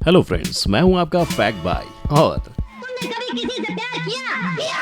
Hello friends, मैं हूं आपका फैक्ट बाय और तुमने कभी किसी से प्यार किया?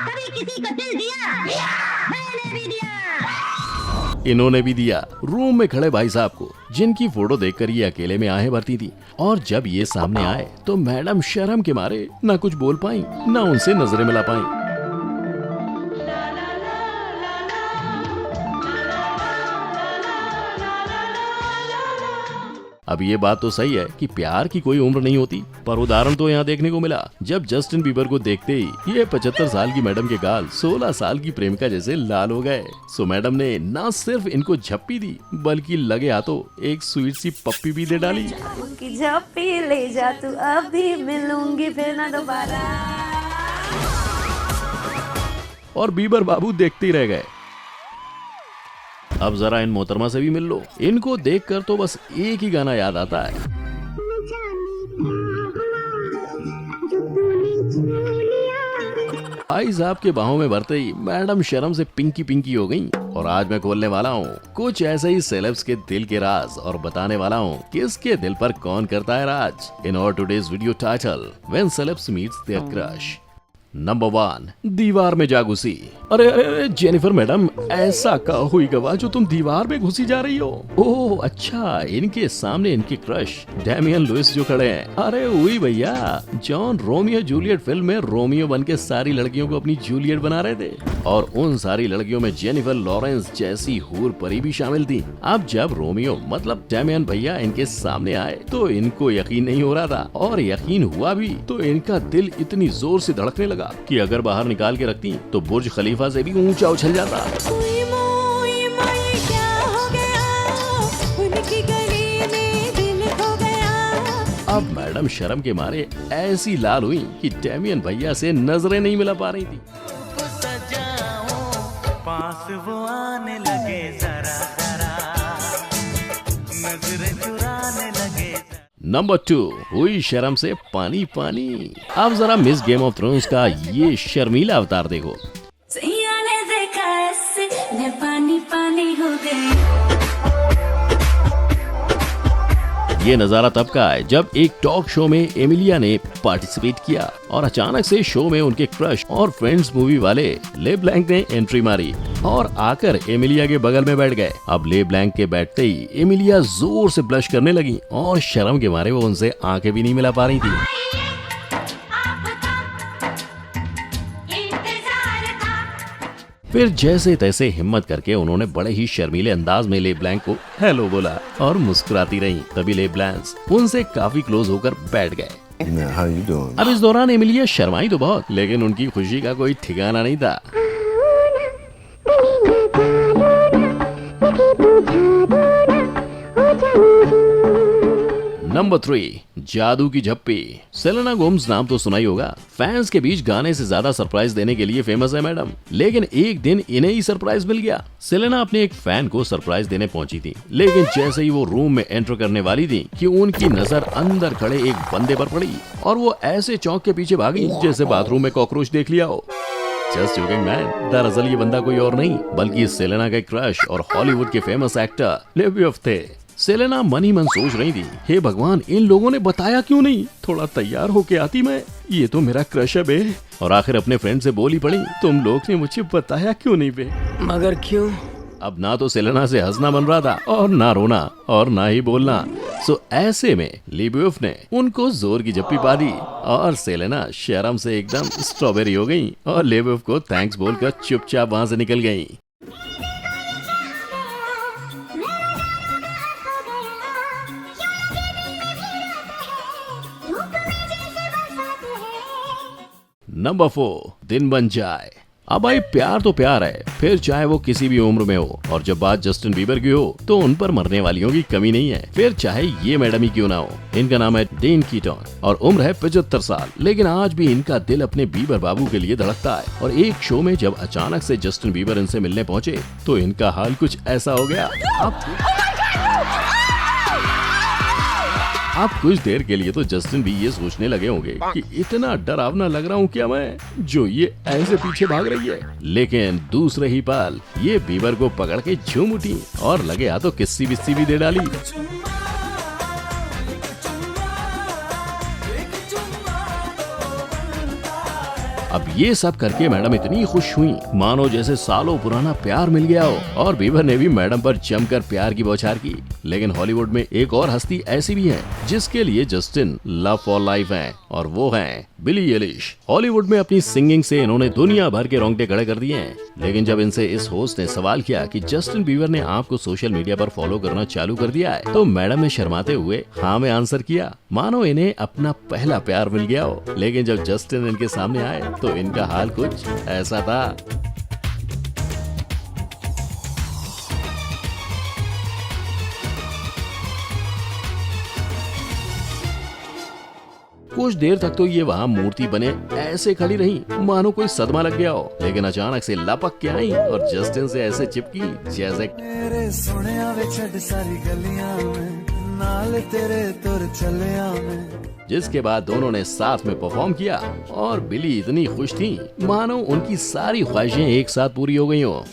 कभी किसी को दिल दिया? मैंने भी दिया। इन्होंने भी दिया। रूम में खड़े भाई साहब को, जिनकी फोटो देखकर ये अकेले में आहें भरती थी, और जब ये सामने आए तो मैडम शर्म के मारे ना कुछ बोल पाई, ना उनसे नजरें मिला पाई। अब ये बात तो सही है कि प्यार की कोई उम्र नहीं होती, पर उदाहरण तो यहाँ देखने को मिला जब जस्टिन बीबर को देखते ही ये 75 साल की मैडम के गाल 16 साल की प्रेमिका जैसे लाल हो गए। सो मैडम ने ना सिर्फ इनको झप्पी दी, बल्कि लगे हाथों एक स्वीट सी पप्पी भी दे डाली। उनकी झप्पी ले जा तू, अभी मिलूंगी फिर ना दोबारा। और बीबर बाबू देखते ही रह गए। अब जरा इन मोहतरमा से भी मिल लो। इनको देखकर तो बस एक ही गाना याद आता है। भाई साहब के बाहों में भरते ही मैडम शर्म से पिंकी पिंकी हो गई। और आज मैं खोलने वाला हूँ कुछ ऐसे ही सेलेब्स के दिल के राज, और बताने वाला हूँ किसके दिल पर कौन करता है Raj. In our today's video title, when celebs meets their crush. Number 1, दीवार में जा घुसी। अरे अरे जेनिफर मैडम, ऐसा का हुई गवा जो तुम दीवार में घुसी जा रही हो? ओह अच्छा, इनके सामने इनके क्रश डैमियन लुइस जो खड़े हैं। अरे वही भैया, जॉन रोमियो जूलियट फिल्म में रोमियो बन के सारी लड़कियों को अपनी जूलियट बना रहे थे, और उन सारी लड़कियों में जेनिफर लॉरेंस जैसी हूर परी भी शामिल थी। अब जब रोमियो मतलब डैमियन भैया इनके सामने आए तो इनको यकीन नहीं हो रहा था, और यकीन हुआ भी तो इनका दिल इतनी जोर से धड़कने लगा कि अगर बाहर निकाल के रखती तो बुर्ज खलीफा से भी ऊंचा उछल जाता। अब मैडम शर्म के मारे ऐसी लाल हुई कि डैमियन भैया से नजरें नहीं मिला पा रही थी। पास वो आने लगे जरा जरा, नजरें चुराने लगे। नंबर 2, हुई शर्म से पानी पानी। अब जरा मिस गेम ऑफ थ्रोन्स का ये शर्मीला अवतार देखो। ने देखा ऐसे, मैं पानी पानी हो गई। ये नजारा तब का है जब एक टॉक शो में एमिलिया ने पार्टिसिपेट किया, और अचानक से शो में उनके क्रश और फ्रेंड्स मूवी वाले ले ब्लैंक ने एंट्री मारी और आकर एमिलिया के बगल में बैठ गए। अब ले ब्लैंक के बैठते ही एमिलिया जोर से ब्लश करने लगी, और शर्म के मारे वो उनसे आंखें भी नहीं मिला पा रही थी। फिर जैसे तैसे हिम्मत करके उन्होंने बड़े ही शर्मीले अंदाज में ले ब्लैंक को हेलो बोला और मुस्कुराती रही। तभी ले ब्लैंक उनसे काफी क्लोज होकर बैठ गए। How you doing? अब इस दौरान एमिलिया शर्माई तो बहुत, लेकिन उनकी खुशी का कोई ठिकाना नहीं था। नंबर 3, जादू की झप्पी। सेलेना गोम्स नाम तो सुना ही होगा। फैंस के बीच गाने से ज्यादा सरप्राइज देने के लिए फेमस है मैडम, लेकिन एक दिन इन्हें ही सरप्राइज मिल गया। सेलेना अपने एक फैन को सरप्राइज देने पहुंची थी, लेकिन जैसे ही वो रूम में एंटर करने वाली थी कि उनकी नजर अंदर खड़े एक बंदे पर पड़ी, और वो ऐसे चौंक के पीछे भागी जैसे बाथरूम में कॉकरोच देख लिया हो। जस्ट जोकिंग मैन, दरअसल ये बंदा कोई और नहीं बल्कि सेलेना के क्रश और हॉलीवुड के फेमस एक्टर लेबियोफ थे। सेलेना मन ही मन सोच रही थी, हे भगवान, इन लोगों ने बताया क्यों नहीं? थोड़ा तैयार होके आती मैं, ये तो मेरा क्रश है बे। और आखिर अपने फ्रेंड से बोली पड़ी, तुम लोग ने मुझे बताया क्यों नहीं बे? मगर क्यों? अब ना तो सेलेना से हंसना बन रहा था, और ना रोना, और ना ही बोलना। सो ऐसे में लेबियोफ ने उनको जोर की झप्पी पा दी, और सेलेना शर्म से एकदम स्ट्रॉबेरी हो गई, और लेबियोफ को थैंक्स बोलकर चुपचाप वहां से निकल गई। नंबर 4, दिन बन जाए। अब भाई प्यार तो प्यार है, फिर चाहे वो किसी भी उम्र में हो, और जब बात जस्टिन बीबर की हो तो उन पर मरने वालियों की कमी नहीं है, फिर चाहे ये मैडम ही क्यों ना हो। इनका नाम है डेन कीटन और उम्र है 75 साल, लेकिन आज भी इनका दिल अपने बीबर बाबू के लिए धड़कता है। और एक शो में जब अचानक से जस्टिन बीबर इनसे मिलने पहुंचे तो इनका हाल कुछ ऐसा हो गया। अब कुछ देर के लिए तो जस्टिन भी ये सोचने लगे होंगे कि इतना डरावना लग रहा हूँ क्या मैं, जो ये ऐसे पीछे भाग रही है। लेकिन दूसरे ही पल ये बीबर को पकड़ के झूम उठी और लगे हाथों किस्सी बिस्सी भी दे डाली। अब ये सब करके मैडम इतनी खुश हुई मानो जैसे सालों पुराना प्यार मिल गया हो, और बीबर ने भी मैडम पर जमकर प्यार की बौछार की। लेकिन हॉलीवुड में एक और हस्ती ऐसी भी है जिसके लिए जस्टिन लव फॉर लाइफ है, और वो है बिली एलिश। हॉलीवुड में अपनी सिंगिंग से इन्होंने दुनिया भर के रोंगटे खड़े कर दिए हैं। लेकिन जब इनसे इस होस्ट ने सवाल किया कि जस्टिन बीबर ने आपको सोशल मीडिया पर फॉलो करना चालू कर दिया है, तो मैडम ने शर्माते हुए हाँ में आंसर किया, मानो इन्हें अपना पहला प्यार मिल गया हो। लेकिन जब जस्टिन इनके सामने आए तो इनका हाल कुछ ऐसा था। कुछ देर तक तो ये वहाँ मूर्ति बने ऐसे खड़ी रही मानो कोई सदमा लग गया हो, लेकिन अचानक से लपक के आई और जस्टिन से ऐसे चिपकी जैसे तेरे सोनिया वे छड़ सारी गलियां में नाल तेरे तुर चलिया में। जिसके बाद दोनों ने साथ में परफॉर्म किया और बिली इतनी खुश थी मानो उनकी सारी ख्वाहिशें एक साथ पूरी हो गई हो।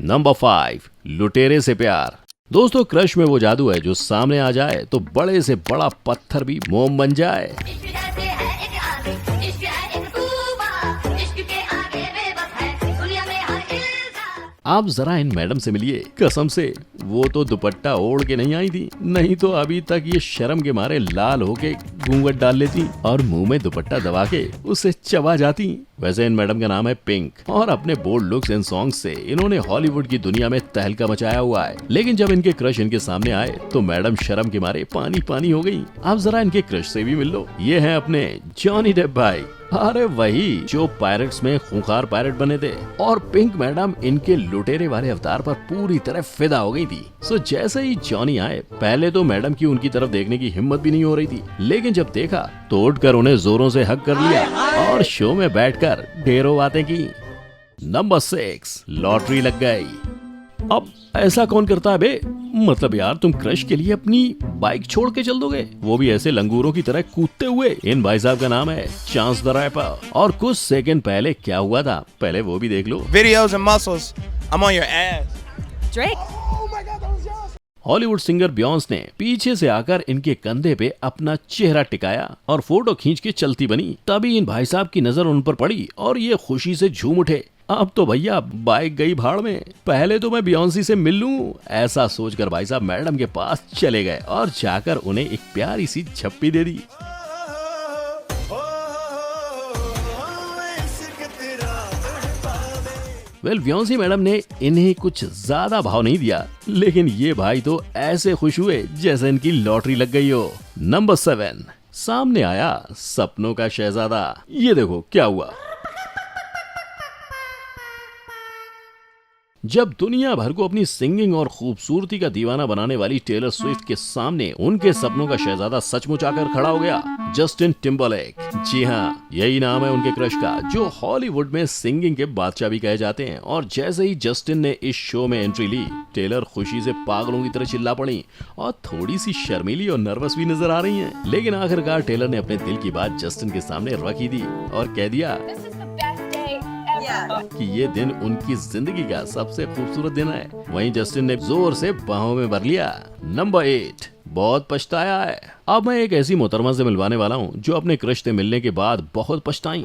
नंबर 5, लुटेरे से प्यार। दोस्तों, क्रश में वो जादू है जो सामने आ जाए तो बड़े से बड़ा पत्थर भी मोम बन जाए। इश्क जैसे है एक आदि, इश्क है एक तूफान, इश्क के आगे बेबस है दुनिया में हर इंसान। आप जरा इन मैडम से मिलिए, कसम से वो तो दुपट्टा ओढ़ के नहीं आई थी, नहीं तो अभी तक ये शर्म के मारे लाल होके घूंघट डाल लेती और मुंह में दुपट्टा दबा के उसे चबा जाती। वैसे इन मैडम का नाम है पिंक और अपने बोल्ड लुक्स एंड सॉन्ग से इन्होंने हॉलीवुड की दुनिया में तहलका मचाया हुआ है। लेकिन जब इनके क्रश इनके सामने आए तो मैडम शर्म के मारे पानी पानी हो गई। आप जरा इनके क्रश से भी मिल लो, ये है अपने जॉनी डेप भाई। अरे वही जो पायरेट्स में खूंखार पायरेट बने थे, और पिंक मैडम इनके लुटेरे वाले अवतार पर पूरी तरह फिदा हो गई थी। सो जैसे ही जॉनी आए पहले तो मैडम की उनकी तरफ देखने की हिम्मत भी नहीं हो रही थी, लेकिन जब देखा तो उठकर उन्हें जोरों से हग कर लिया और शो में बैठकर ढेरों बातें की। नंबर 6, लॉटरी लग गई। अब ऐसा कौन करता है बे? मतलब यार, तुम क्रश के लिए अपनी बाइक छोड़ के चल दोगे, वो भी ऐसे लंगूरों की तरह कूदते हुए। इन भाई साहब का नाम है चांस द रैपर, और कुछ सेकंड पहले क्या हुआ था पहले वो भी देख लो। Videos and muscles. I'm on your ass. Hollywood singer Beyoncé ने पीछे से आकर इनके कंधे पे अपना चेहरा टिकाया और फोटो खींच के चलती बनी। तभी इन भाई साहब की नजर उन पर पड़ी और ये खुशी से झूम उठे। अब तो भैया बाइक गई भाड़ में, पहले तो मैं बियॉन्सी से मिल लूं, ऐसा सोचकर भाई साहब मैडम के पास चले गए और जाकर उन्हें एक प्यारी सी झप्पी दे दी। बियॉन्सी मैडम ने इन्हें कुछ ज्यादा भाव नहीं दिया, लेकिन ये भाई तो ऐसे खुश हुए जैसे इनकी लॉटरी लग गई हो। नंबर 7, सामने आया सपनों का शहजादा। ये देखो क्या हुआ। जब दुनिया भर को अपनी सिंगिंग और खूबसूरती का दीवाना बनाने वाली टेलर स्विफ्ट के सामने उनके सपनों का शहजादा सचमुच आकर खड़ा हो गया, जस्टिन टिम्बरलेक। जी हाँ, यही नाम है उनके क्रश का, जो हॉलीवुड में सिंगिंग के बादशाह भी कहे जाते हैं। और जैसे ही जस्टिन ने इस शो में एंट्री ली, टेलर खुशी से पागलों की तरह चिल्ला पड़ी और थोड़ी सी शर्मीली और नर्वस भी नजर आ रही हैं। लेकिन आखिरकार टेलर ने अपने दिल की बात जस्टिन के सामने रख ही दी और कह दिया कि ये दिन उनकी जिंदगी का सबसे खूबसूरत दिन है। वहीं जस्टिन ने जोर से बाहों में भर लिया। नंबर 8, बहुत पछताया है। अब मैं एक ऐसी मोहतरमा से मिलवाने वाला हूँ जो अपने क्रश से मिलने के बाद बहुत पछताई।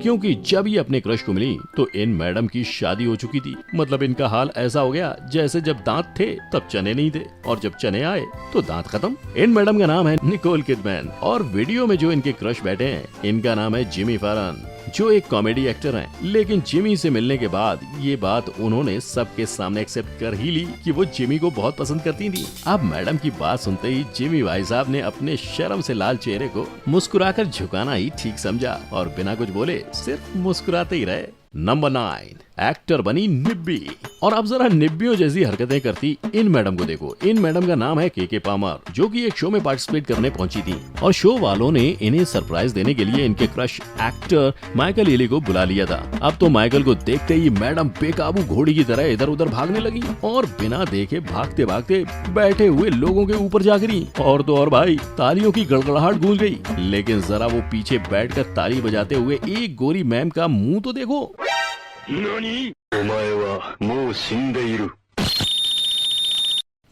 क्योंकि जब ये अपने क्रश को मिली तो इन मैडम की शादी हो चुकी थी। मतलब इनका हाल ऐसा हो गया जैसे जब दांत थे तब चने नहीं थे, और जब चने आए तो दांत खत्म। इन मैडम का नाम है निकोल किडमैन, और वीडियो में जो इनके क्रश बैठे हैं इनका नाम है जिमी फैलन, जो एक कॉमेडी एक्टर हैं। लेकिन जिमी से मिलने के बाद ये बात उन्होंने सबके सामने एक्सेप्ट कर ही ली कि वो जिमी को बहुत पसंद करती थी। अब मैडम की बात सुनते ही जिमी भाई साहब ने अपने शर्म से लाल चेहरे को मुस्कुराकर झुकाना ही ठीक समझा और बिना कुछ बोले सिर्फ मुस्कुराते ही रहे। नंबर 9, एक्टर बनी निब्बी। और अब जरा निब्बियों जैसी हरकतें करती इन मैडम को देखो। इन मैडम का नाम है के पामर, जो कि एक शो में पार्टिसिपेट करने पहुंची थी और शो वालों ने इन्हें सरप्राइज देने के लिए इनके क्रश एक्टर माइकल एली को बुला लिया था। अब तो माइकल को देखते ही मैडम बेकाबू घोड़ी की तरह इधर उधर भागने लगी और बिना देखे भागते भागते बैठे हुए लोगों के ऊपर जा गिरी। और तो और भाई, तालियों की गड़गड़ाहट गूंज गई। लेकिन जरा वो पीछे बैठकर ताली बजाते हुए एक गोरी मैम का मुंह तो देखो।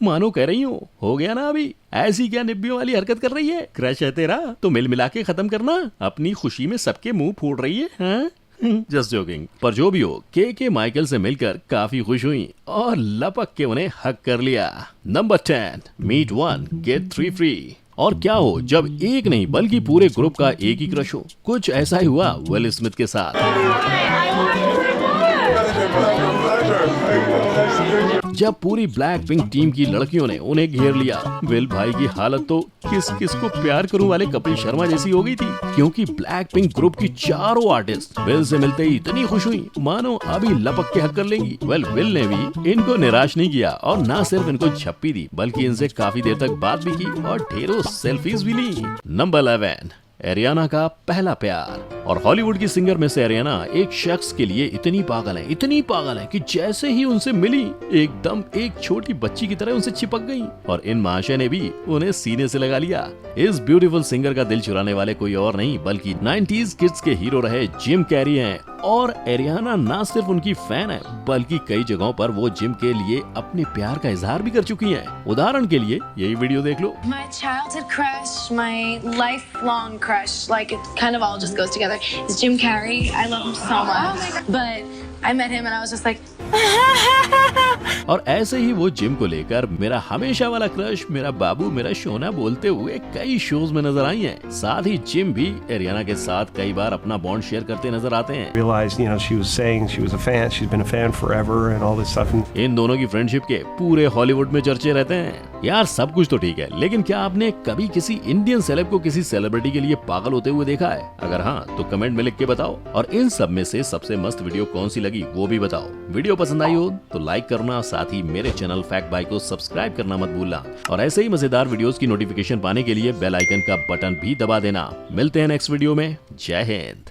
मानो कह रही हूँ, हो गया ना अभी। ऐसी क्या निब्बियों वाली हरकत कर रही है? क्रश है तेरा तो मिल मिला के खत्म करना। अपनी खुशी में सबके मुंह फोड़ रही है, हाँ? Just joking. पर जो भी हो, के माइकल से मिलकर काफी खुश हुई और लपक के उन्हें हक कर लिया। Number 10, meet 1 get 3 free. और क्या हो जब एक नहीं बल्कि पूरे ग्रुप का एक ही क्रश हो। कुछ ऐसा ही हुआ विल स्मिथ के साथ, जब पूरी ब्लैक पिंक टीम की लड़कियों ने उन्हें घेर लिया। विल भाई की हालत तो किस किस को प्यार करूं वाले कपिल शर्मा जैसी हो गई थी, क्योंकि ब्लैक पिंक ग्रुप की चारों आर्टिस्ट विल से मिलते ही इतनी खुश हुई मानो अभी लपक के हक कर लेंगी। विल ने भी इनको निराश नहीं किया और ना सिर्फ इनको छप्पी दी बल्कि इनसे काफी देर तक बात भी की और ढेरों सेल्फीज भी ली। नंबर 11, एरियाना का पहला प्यार। और हॉलीवुड की सिंगर में से एरियाना एक शख्स के लिए इतनी पागल है कि जैसे ही उनसे मिली एकदम एक छोटी बच्ची की तरह उनसे चिपक गई और इन महाशय ने भी उन्हें सीने से लगा लिया। इस ब्यूटीफुल सिंगर का दिल चुराने वाले कोई और नहीं बल्कि 90s किड्स के हीरो रहे जिम कैरी हैं। और एरियाना ना सिर्फ उनकी फैन है बल्कि कई जगहों पर वो जिम के लिए अपने प्यार का इजहार भी कर चुकी हैं। उदाहरण के लिए यही वीडियो देख लो। My childhood crush, my lifelong crush, like it kind of all just goes together, is Jim Carrey. I love him so much. But I met him and I was just like और ऐसे ही वो gym को लेकर मेरा हमेशा वाला crush, मेरा बाबू, मेरा सोना बोलते हुए कई शोज में नजर आई हैं। साथ ही जिम भी एरियाना के साथ कई बार अपना बॉन्ड शेयर करते नजर आते हैं। Realized, she was saying she was a fan. She's been a fan forever and all this stuff. इन दोनों की फ्रेंडशिप के पूरे हॉलीवुड में चर्चे रहते हैं। यार सब कुछ तो ठीक है, लेकिन क्या आपने कभी किसी इंडियन सेलेब को किसी सेलिब्रिटी के लिए पागल होते हुए देखा है? अगर हाँ तो कमेंट में लिख के बताओ। और इन सब में से सबसे मस्त वीडियो कौन सी लगी वो भी बताओ। वीडियो पसंद आई हो तो लाइक करना, साथ ही मेरे चैनल फैक्ट बाय को सब्सक्राइब करना मत भूलना। और ऐसे ही मजेदार वीडियोस की नोटिफिकेशन पाने के लिए बेल आइकन का बटन भी दबा देना। मिलते हैं नेक्स्ट वीडियो में। जय हिंद।